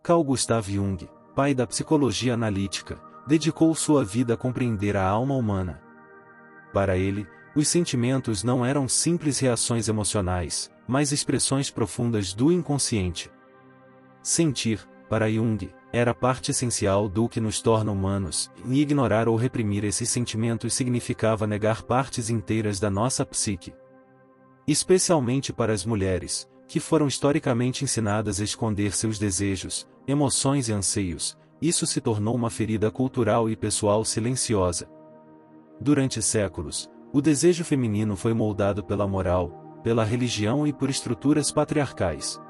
Carl Gustav Jung, pai da psicologia analítica, dedicou sua vida a compreender a alma humana. Para ele, os sentimentos não eram simples reações emocionais, mas expressões profundas do inconsciente. Sentir, para Jung, era parte essencial do que nos torna humanos, e ignorar ou reprimir esses sentimentos significava negar partes inteiras da nossa psique. Especialmente para as mulheres, que foram historicamente ensinadas a esconder seus desejos, emoções e anseios, isso se tornou uma ferida cultural e pessoal silenciosa. Durante séculos, o desejo feminino foi moldado pela moral, pela religião e por estruturas patriarcais.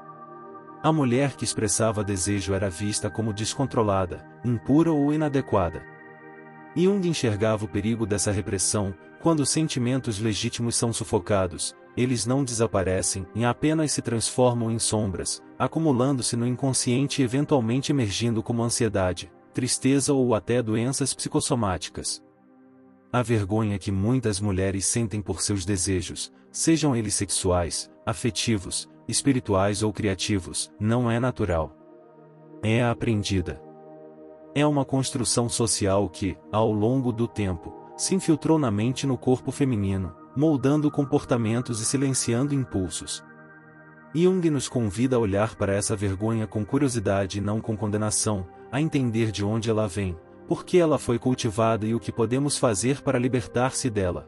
A mulher que expressava desejo era vista como descontrolada, impura ou inadequada. Jung enxergava o perigo dessa repressão. Quando sentimentos legítimos são sufocados, eles não desaparecem e apenas se transformam em sombras, acumulando-se no inconsciente e eventualmente emergindo como ansiedade, tristeza ou até doenças psicossomáticas. A vergonha que muitas mulheres sentem por seus desejos, sejam eles sexuais, afetivos, espirituais ou criativos, não é natural. É aprendida. É uma construção social que, ao longo do tempo, se infiltrou na mente e no corpo feminino, moldando comportamentos e silenciando impulsos. Jung nos convida a olhar para essa vergonha com curiosidade e não com condenação, a entender de onde ela vem, por que ela foi cultivada e o que podemos fazer para libertar-se dela.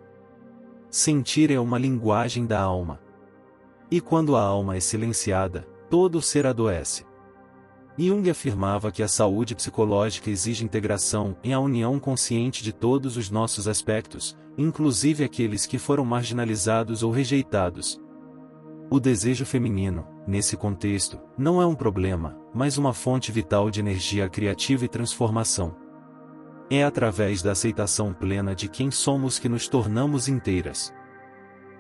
Sentir é uma linguagem da alma. E quando a alma é silenciada, todo o ser adoece. Jung afirmava que a saúde psicológica exige integração e a união consciente de todos os nossos aspectos, inclusive aqueles que foram marginalizados ou rejeitados. O desejo feminino, nesse contexto, não é um problema, mas uma fonte vital de energia criativa e transformação. É através da aceitação plena de quem somos que nos tornamos inteiras.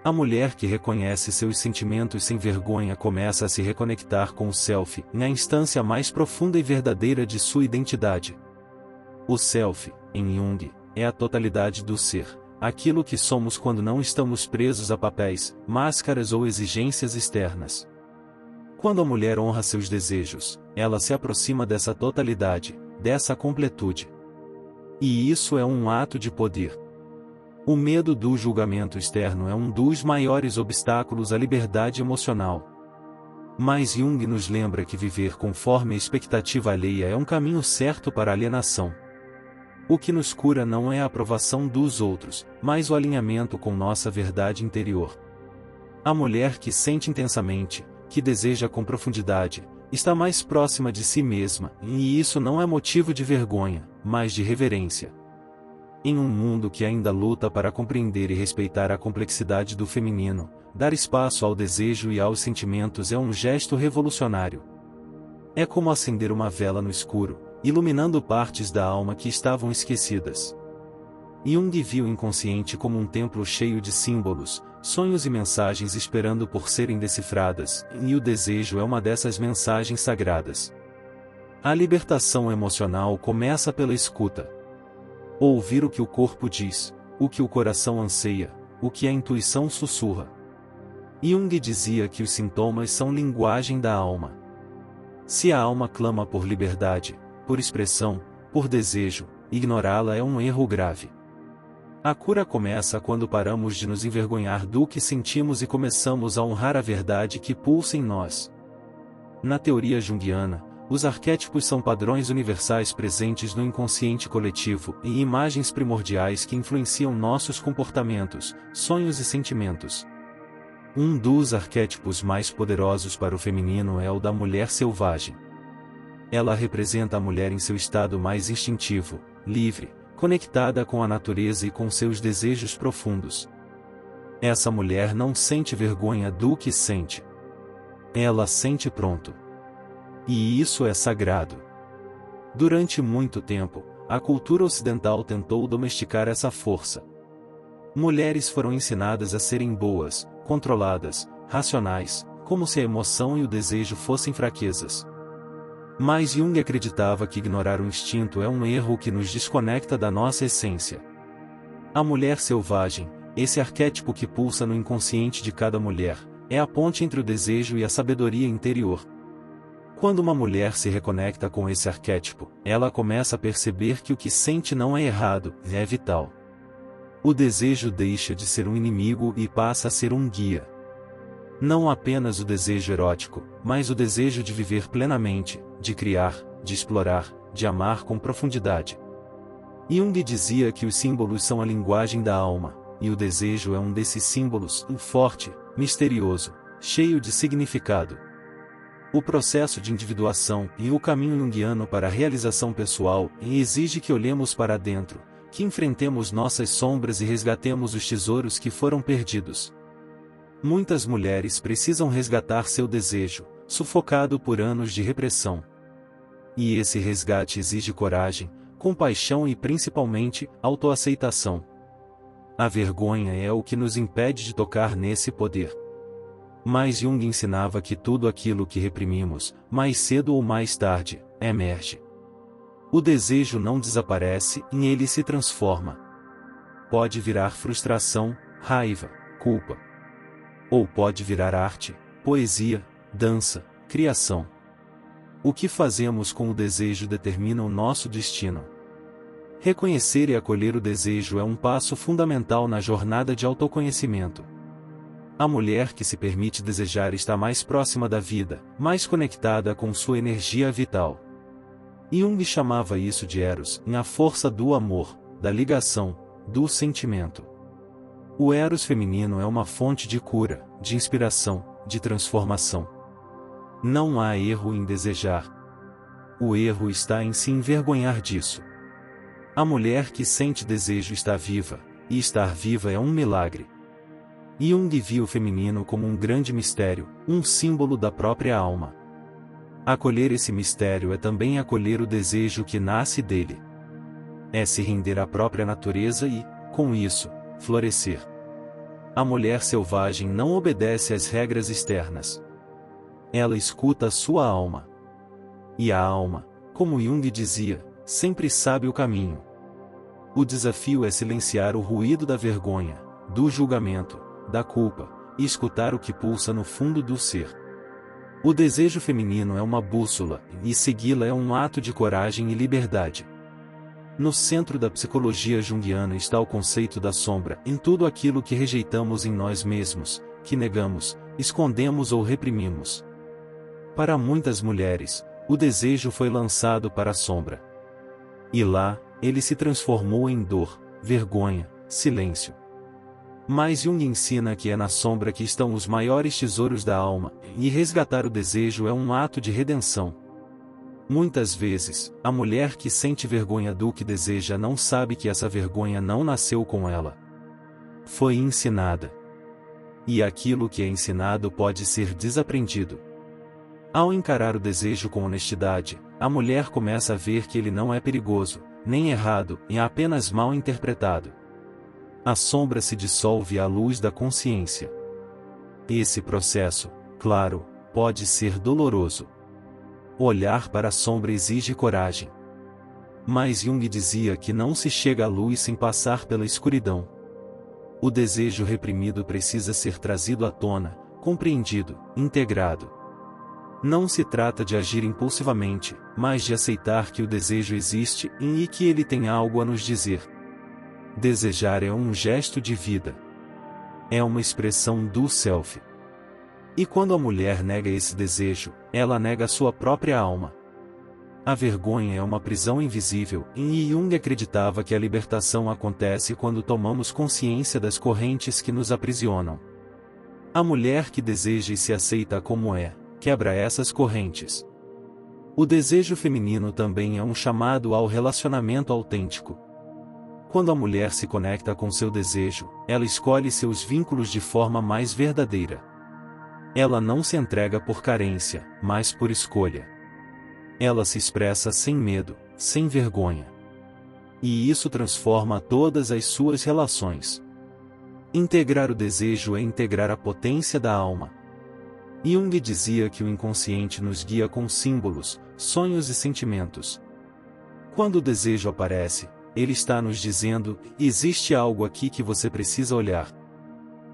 A mulher que reconhece seus sentimentos sem vergonha começa a se reconectar com o self, na instância mais profunda e verdadeira de sua identidade. O self, em Jung, é a totalidade do ser, aquilo que somos quando não estamos presos a papéis, máscaras ou exigências externas. Quando a mulher honra seus desejos, ela se aproxima dessa totalidade, dessa completude. E isso é um ato de poder. O medo do julgamento externo é um dos maiores obstáculos à liberdade emocional. Mas Jung nos lembra que viver conforme a expectativa alheia é um caminho certo para a alienação. O que nos cura não é a aprovação dos outros, mas o alinhamento com nossa verdade interior. A mulher que sente intensamente, que deseja com profundidade, está mais próxima de si mesma, e isso não é motivo de vergonha, mas de reverência. Em um mundo que ainda luta para compreender e respeitar a complexidade do feminino, dar espaço ao desejo e aos sentimentos é um gesto revolucionário. É como acender uma vela no escuro, iluminando partes da alma que estavam esquecidas. Jung viu o inconsciente como um templo cheio de símbolos, sonhos e mensagens esperando por serem decifradas, e o desejo é uma dessas mensagens sagradas. A libertação emocional começa pela escuta. Ouvir o que o corpo diz, o que o coração anseia, o que a intuição sussurra. Jung dizia que os sintomas são linguagem da alma. Se a alma clama por liberdade, por expressão, por desejo, ignorá-la é um erro grave. A cura começa quando paramos de nos envergonhar do que sentimos e começamos a honrar a verdade que pulsa em nós. Na teoria junguiana, os arquétipos são padrões universais presentes no inconsciente coletivo e imagens primordiais que influenciam nossos comportamentos, sonhos e sentimentos. Um dos arquétipos mais poderosos para o feminino é o da mulher selvagem. Ela representa a mulher em seu estado mais instintivo, livre, conectada com a natureza e com seus desejos profundos. Essa mulher não sente vergonha do que sente. Ela sente pronto. E isso é sagrado. Durante muito tempo, a cultura ocidental tentou domesticar essa força. Mulheres foram ensinadas a serem boas, controladas, racionais, como se a emoção e o desejo fossem fraquezas. Mas Jung acreditava que ignorar o instinto é um erro que nos desconecta da nossa essência. A mulher selvagem, esse arquétipo que pulsa no inconsciente de cada mulher, é a ponte entre o desejo e a sabedoria interior. Quando uma mulher se reconecta com esse arquétipo, ela começa a perceber que o que sente não é errado, é vital. O desejo deixa de ser um inimigo e passa a ser um guia. Não apenas o desejo erótico, mas o desejo de viver plenamente, de criar, de explorar, de amar com profundidade. Jung dizia que os símbolos são a linguagem da alma, e o desejo é um desses símbolos, forte, misterioso, cheio de significado. O processo de individuação e o caminho junguiano para a realização pessoal exige que olhemos para dentro, que enfrentemos nossas sombras e resgatemos os tesouros que foram perdidos. Muitas mulheres precisam resgatar seu desejo, sufocado por anos de repressão. E esse resgate exige coragem, compaixão e principalmente, autoaceitação. A vergonha é o que nos impede de tocar nesse poder. Mas Jung ensinava que tudo aquilo que reprimimos, mais cedo ou mais tarde, emerge. O desejo não desaparece e ele se transforma. Pode virar frustração, raiva, culpa. Ou pode virar arte, poesia, dança, criação. O que fazemos com o desejo determina o nosso destino. Reconhecer e acolher o desejo é um passo fundamental na jornada de autoconhecimento. A mulher que se permite desejar está mais próxima da vida, mais conectada com sua energia vital. Jung chamava isso de Eros, a força do amor, da ligação, do sentimento. O Eros feminino é uma fonte de cura, de inspiração, de transformação. Não há erro em desejar. O erro está em se envergonhar disso. A mulher que sente desejo está viva, e estar viva é um milagre. Jung via o feminino como um grande mistério, um símbolo da própria alma. Acolher esse mistério é também acolher o desejo que nasce dele. É se render à própria natureza e, com isso, florescer. A mulher selvagem não obedece às regras externas. Ela escuta a sua alma. E a alma, como Jung dizia, sempre sabe o caminho. O desafio é silenciar o ruído da vergonha, do julgamento, da culpa, e escutar o que pulsa no fundo do ser. O desejo feminino é uma bússola, e segui-la é um ato de coragem e liberdade. No centro da psicologia junguiana está o conceito da sombra, em tudo aquilo que rejeitamos em nós mesmos, que negamos, escondemos ou reprimimos. Para muitas mulheres, o desejo foi lançado para a sombra. E lá, ele se transformou em dor, vergonha, silêncio. Mas Jung ensina que é na sombra que estão os maiores tesouros da alma, e resgatar o desejo é um ato de redenção. Muitas vezes, a mulher que sente vergonha do que deseja não sabe que essa vergonha não nasceu com ela. Foi ensinada. E aquilo que é ensinado pode ser desaprendido. Ao encarar o desejo com honestidade, a mulher começa a ver que ele não é perigoso, nem errado, e apenas mal interpretado. A sombra se dissolve à luz da consciência. Esse processo, claro, pode ser doloroso. Olhar para a sombra exige coragem. Mas Jung dizia que não se chega à luz sem passar pela escuridão. O desejo reprimido precisa ser trazido à tona, compreendido, integrado. Não se trata de agir impulsivamente, mas de aceitar que o desejo existe e que ele tem algo a nos dizer. Desejar é um gesto de vida. É uma expressão do self. E quando a mulher nega esse desejo, ela nega sua própria alma. A vergonha é uma prisão invisível, e Jung acreditava que a libertação acontece quando tomamos consciência das correntes que nos aprisionam. A mulher que deseja e se aceita como é, quebra essas correntes. O desejo feminino também é um chamado ao relacionamento autêntico. Quando a mulher se conecta com seu desejo, ela escolhe seus vínculos de forma mais verdadeira. Ela não se entrega por carência, mas por escolha. Ela se expressa sem medo, sem vergonha. E isso transforma todas as suas relações. Integrar o desejo é integrar a potência da alma. Jung dizia que o inconsciente nos guia com símbolos, sonhos e sentimentos. Quando o desejo aparece, ele está nos dizendo: existe algo aqui que você precisa olhar.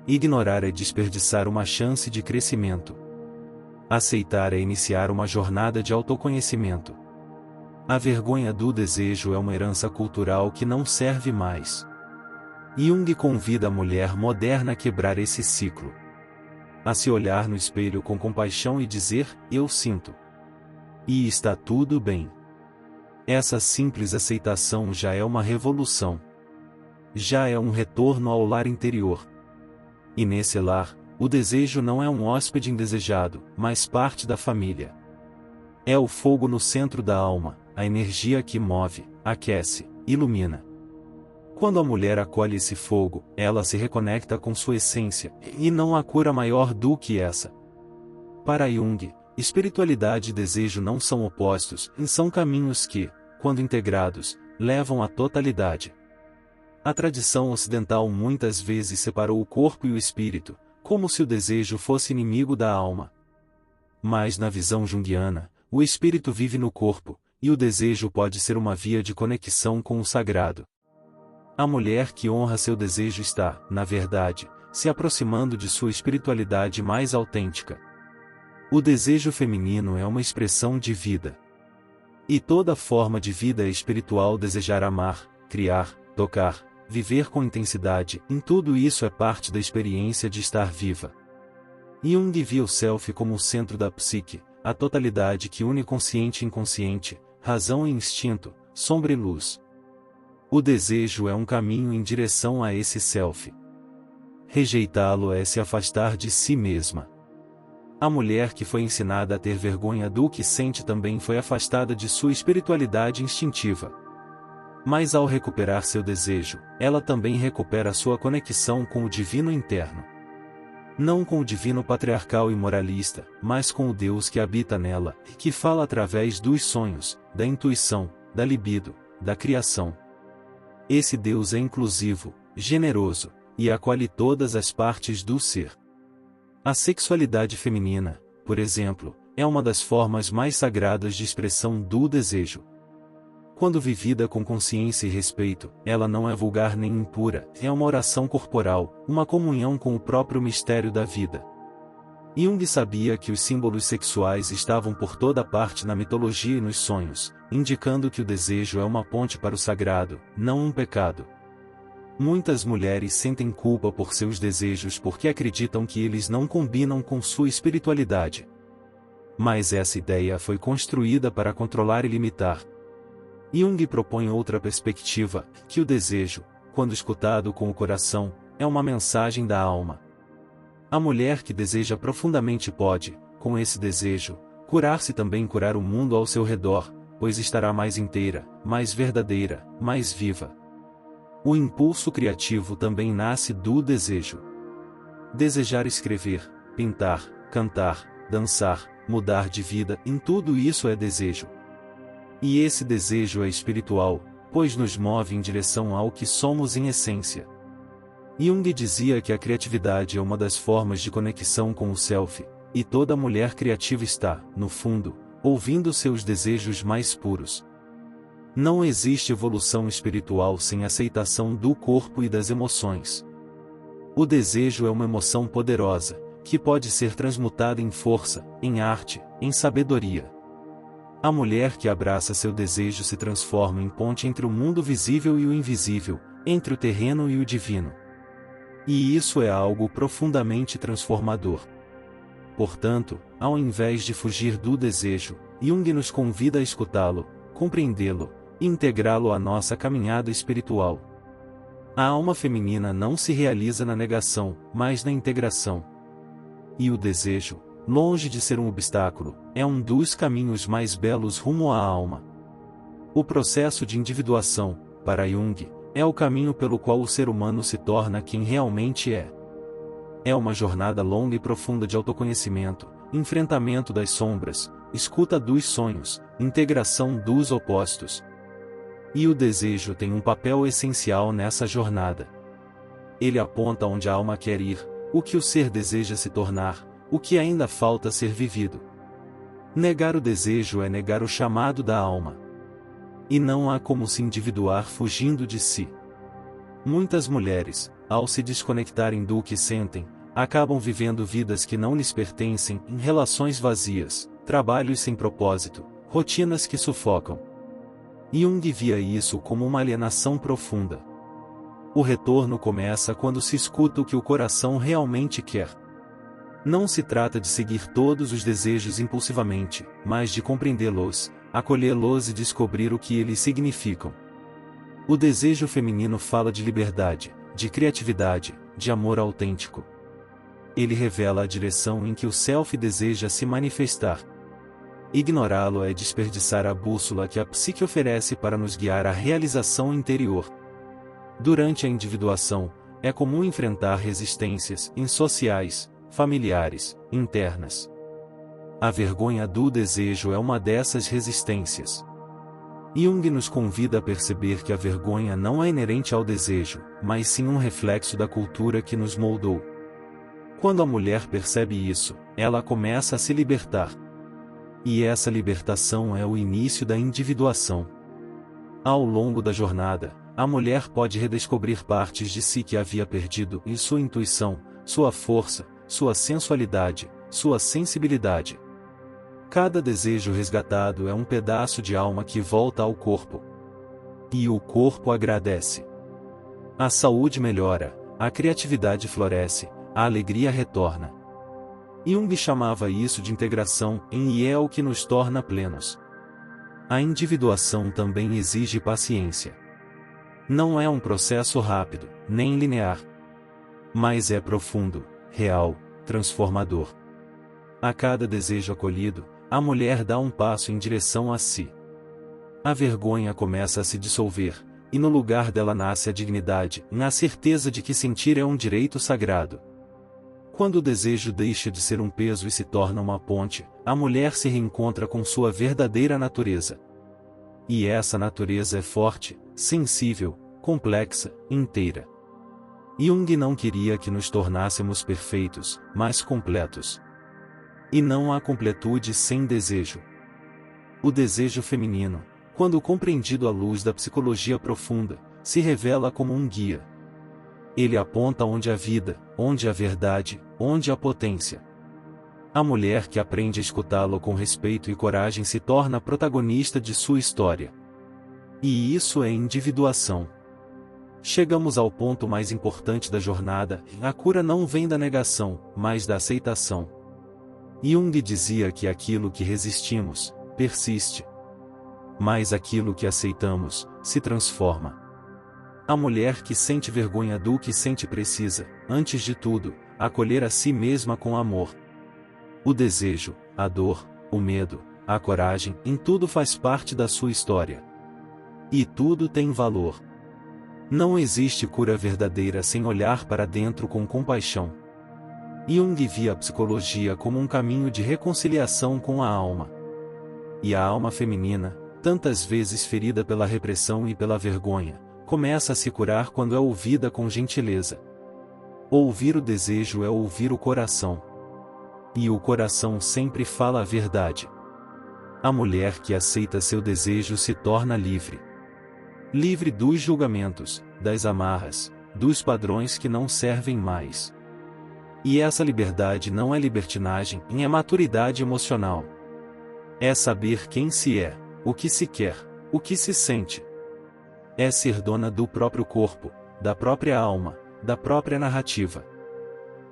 Ignorar é desperdiçar uma chance de crescimento. Aceitar é iniciar uma jornada de autoconhecimento. A vergonha do desejo é uma herança cultural que não serve mais. Jung convida a mulher moderna a quebrar esse ciclo. A se olhar no espelho com compaixão e dizer, eu sinto. E está tudo bem. Essa simples aceitação já é uma revolução. Já é um retorno ao lar interior. E nesse lar, o desejo não é um hóspede indesejado, mas parte da família. É o fogo no centro da alma, a energia que move, aquece, ilumina. Quando a mulher acolhe esse fogo, ela se reconecta com sua essência, e não há cura maior do que essa. Para Jung, espiritualidade e desejo não são opostos, são caminhos que, quando integrados, levam à totalidade. A tradição ocidental muitas vezes separou o corpo e o espírito, como se o desejo fosse inimigo da alma. Mas na visão junguiana, o espírito vive no corpo, e o desejo pode ser uma via de conexão com o sagrado. A mulher que honra seu desejo está, na verdade, se aproximando de sua espiritualidade mais autêntica. O desejo feminino é uma expressão de vida. E toda forma de vida é espiritual. Desejar amar, criar, tocar, viver com intensidade, em tudo isso é parte da experiência de estar viva. Jung via o self como o centro da psique, a totalidade que une consciente e inconsciente, razão e instinto, sombra e luz. O desejo é um caminho em direção a esse self. Rejeitá-lo é se afastar de si mesma. A mulher que foi ensinada a ter vergonha do que sente também foi afastada de sua espiritualidade instintiva. Mas ao recuperar seu desejo, ela também recupera sua conexão com o divino interno. Não com o divino patriarcal e moralista, mas com o Deus que habita nela, e que fala através dos sonhos, da intuição, da libido, da criação. Esse Deus é inclusivo, generoso, e acolhe todas as partes do ser. A sexualidade feminina, por exemplo, é uma das formas mais sagradas de expressão do desejo. Quando vivida com consciência e respeito, ela não é vulgar nem impura, é uma oração corporal, uma comunhão com o próprio mistério da vida. Jung sabia que os símbolos sexuais estavam por toda parte na mitologia e nos sonhos, indicando que o desejo é uma ponte para o sagrado, não um pecado. Muitas mulheres sentem culpa por seus desejos porque acreditam que eles não combinam com sua espiritualidade. Mas essa ideia foi construída para controlar e limitar. Jung propõe outra perspectiva, que o desejo, quando escutado com o coração, é uma mensagem da alma. A mulher que deseja profundamente pode, com esse desejo, curar-se também curar o mundo ao seu redor, pois estará mais inteira, mais verdadeira, mais viva. O impulso criativo também nasce do desejo. Desejar escrever, pintar, cantar, dançar, mudar de vida, em tudo isso é desejo. E esse desejo é espiritual, pois nos move em direção ao que somos em essência. Jung dizia que a criatividade é uma das formas de conexão com o self, e toda mulher criativa está, no fundo, ouvindo seus desejos mais puros. Não existe evolução espiritual sem aceitação do corpo e das emoções. O desejo é uma emoção poderosa, que pode ser transmutada em força, em arte, em sabedoria. A mulher que abraça seu desejo se transforma em ponte entre o mundo visível e o invisível, entre o terreno e o divino. E isso é algo profundamente transformador. Portanto, ao invés de fugir do desejo, Jung nos convida a escutá-lo, compreendê-lo, e integrá-lo à nossa caminhada espiritual. A alma feminina não se realiza na negação, mas na integração. E o desejo, longe de ser um obstáculo, é um dos caminhos mais belos rumo à alma. O processo de individuação, para Jung, é o caminho pelo qual o ser humano se torna quem realmente é. É uma jornada longa e profunda de autoconhecimento, enfrentamento das sombras, escuta dos sonhos, integração dos opostos. E o desejo tem um papel essencial nessa jornada. Ele aponta onde a alma quer ir, o que o ser deseja se tornar, o que ainda falta ser vivido. Negar o desejo é negar o chamado da alma. E não há como se individuar fugindo de si. Muitas mulheres, ao se desconectarem do que sentem, acabam vivendo vidas que não lhes pertencem, em relações vazias, trabalhos sem propósito, rotinas que sufocam. Jung via isso como uma alienação profunda. O retorno começa quando se escuta o que o coração realmente quer. Não se trata de seguir todos os desejos impulsivamente, mas de compreendê-los, acolhê-los e descobrir o que eles significam. O desejo feminino fala de liberdade, de criatividade, de amor autêntico. Ele revela a direção em que o self deseja se manifestar. Ignorá-lo é desperdiçar a bússola que a psique oferece para nos guiar à realização interior. Durante a individuação, é comum enfrentar resistências sociais, familiares, internas. A vergonha do desejo é uma dessas resistências. Jung nos convida a perceber que a vergonha não é inerente ao desejo, mas sim um reflexo da cultura que nos moldou. Quando a mulher percebe isso, ela começa a se libertar. E essa libertação é o início da individuação. Ao longo da jornada, a mulher pode redescobrir partes de si que havia perdido, e sua intuição, sua força, sua sensualidade, sua sensibilidade. Cada desejo resgatado é um pedaço de alma que volta ao corpo. E o corpo agradece. A saúde melhora, a criatividade floresce, a alegria retorna. Jung chamava isso de integração, e é o que nos torna plenos. A individuação também exige paciência. Não é um processo rápido, nem linear. Mas é profundo, real, transformador. A cada desejo acolhido, a mulher dá um passo em direção a si. A vergonha começa a se dissolver, e no lugar dela nasce a dignidade, na certeza de que sentir é um direito sagrado. Quando o desejo deixa de ser um peso e se torna uma ponte, a mulher se reencontra com sua verdadeira natureza. E essa natureza é forte, sensível, complexa, inteira. Jung não queria que nos tornássemos perfeitos, mas completos. E não há completude sem desejo. O desejo feminino, quando compreendido à luz da psicologia profunda, se revela como um guia. Ele aponta onde há vida, onde há verdade, onde há potência. A mulher que aprende a escutá-lo com respeito e coragem se torna protagonista de sua história. E isso é individuação. Chegamos ao ponto mais importante da jornada, a cura não vem da negação, mas da aceitação. Jung dizia que aquilo que resistimos, persiste. Mas aquilo que aceitamos, se transforma. A mulher que sente vergonha do que sente precisa, antes de tudo, acolher a si mesma com amor. O desejo, a dor, o medo, a coragem, em tudo faz parte da sua história. E tudo tem valor. Não existe cura verdadeira sem olhar para dentro com compaixão. Jung via a psicologia como um caminho de reconciliação com a alma. E a alma feminina, tantas vezes ferida pela repressão e pela vergonha, começa a se curar quando é ouvida com gentileza. Ouvir o desejo é ouvir o coração. E o coração sempre fala a verdade. A mulher que aceita seu desejo se torna livre. Livre dos julgamentos, das amarras, dos padrões que não servem mais. E essa liberdade não é libertinagem, é maturidade emocional. É saber quem se é, o que se quer, o que se sente. É ser dona do próprio corpo, da própria alma, da própria narrativa.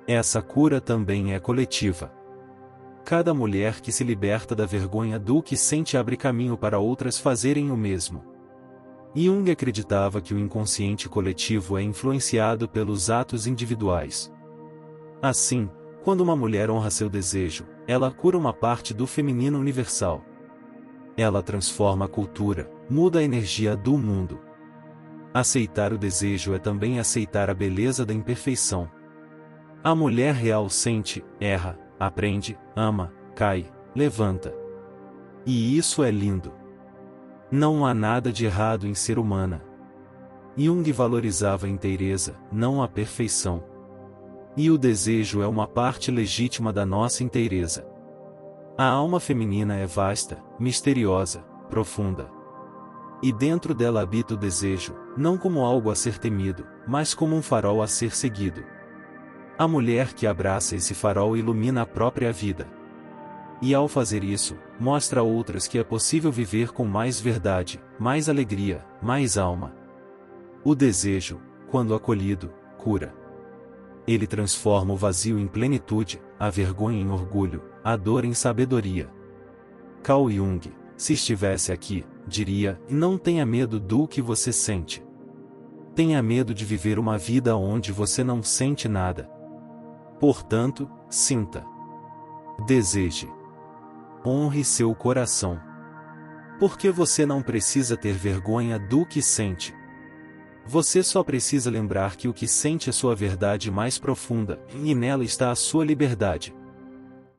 Essa cura também é coletiva. Cada mulher que se liberta da vergonha do que sente abre caminho para outras fazerem o mesmo. Jung acreditava que o inconsciente coletivo é influenciado pelos atos individuais. Assim, quando uma mulher honra seu desejo, ela cura uma parte do feminino universal. Ela transforma a cultura, muda a energia do mundo. Aceitar o desejo é também aceitar a beleza da imperfeição. A mulher real sente, erra, aprende, ama, cai, levanta. E isso é lindo. Não há nada de errado em ser humana. Jung valorizava a inteireza, não a perfeição. E o desejo é uma parte legítima da nossa inteireza. A alma feminina é vasta, misteriosa, profunda. E dentro dela habita o desejo, não como algo a ser temido, mas como um farol a ser seguido. A mulher que abraça esse farol ilumina a própria vida. E ao fazer isso, mostra a outras que é possível viver com mais verdade, mais alegria, mais alma. O desejo, quando acolhido, cura. Ele transforma o vazio em plenitude, a vergonha em orgulho, a dor em sabedoria. Carl Jung, se estivesse aqui, diria: não tenha medo do que você sente. Tenha medo de viver uma vida onde você não sente nada. Portanto, sinta. Deseje. Honre seu coração. Porque você não precisa ter vergonha do que sente. Você só precisa lembrar que o que sente é sua verdade mais profunda, e nela está a sua liberdade.